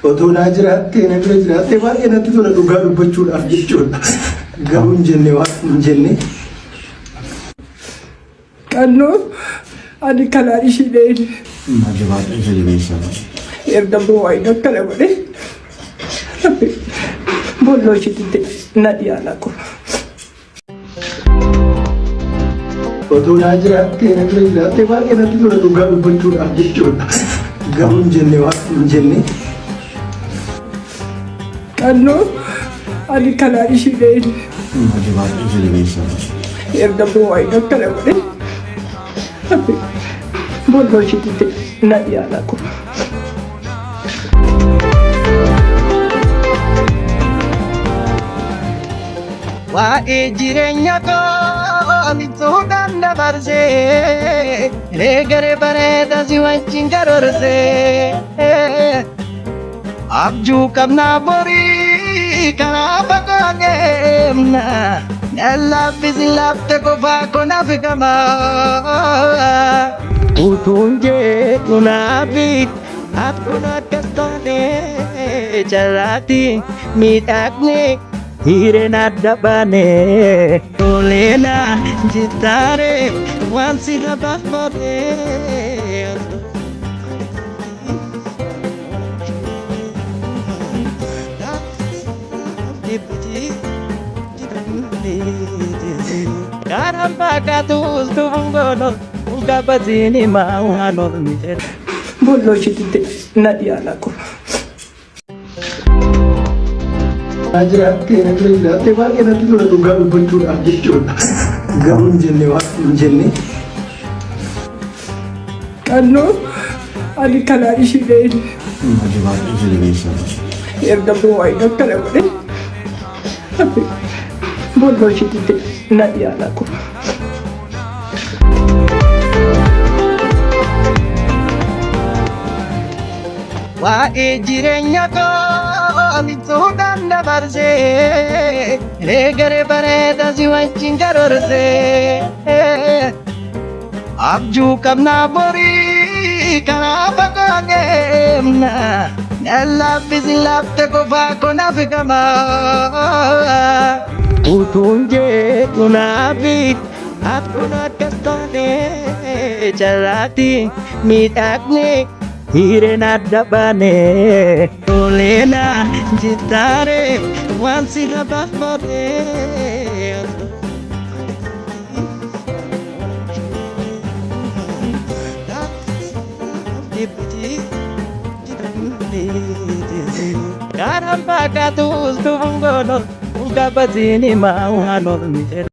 Otoo jiraattee na bira jiraattee baay'ee natti tola dhugaa dubbachuudhaaf jechuudha. Garuu hin jenne waan hin jenne. Qannoo ani kanaa ishiidheen. Majabaadha isa jabeessa. Erga bu'aa akkana godhe bolloo ishiitti na dhiyaana kun. Otoo jiraattee na bira jiraattee baay'ee natti tola dhugaa dubbachuudhaaf jechuudha. Garuu hin jenne waan hin jenne. Qannoo ani kanaa ishiidheen. Majabaadha isa jabeessa. Erga bu'aa akkana godhe bolloo ishiitti na dhiyaana kun. Waa'ee jireenya koo bituudhaan dabarsee reegare bareeda si wajjin karoorsee abjuu qabnaa borii karaa fagoo deemna laaffisi laafte qofaa konaaf gamaa utuun jedhu naafi akkuma akkas taane jalaatti miidhagni. Hireen adda baanee toleena jitaare waan si lafa fooree. Karaan fakkaatus duungoon gabatini maan oolmite. Bolloo ishiitti na dhiyaana kun. Jiraattee na bira jiraattee baay'ee natti tola dhugaa dubbachuudhaaf jechuudha. Garuu hin jenne waan hin jenne. Qannoo ani kanaa ishiidheen. Majabaadha isa jabeessa. Erga bu'aa akkana godhe bolloo ishiitti na dhiyaana kun. Waa'ee jireenya koo bituudhaan dabarsee reegare bareeda si wajjin karoorsee abjuu qabnaa borii karaa fagoo deemna laaffisi laafte qofaa konaaf gamaa utuun jedhu naafi akkuma akkas taane jalaatti miidhagni. Hireen adda baanee toleena jitaare waan si lafa fooree. Karaan fakkaatus duungoon gabatini maan oolmite.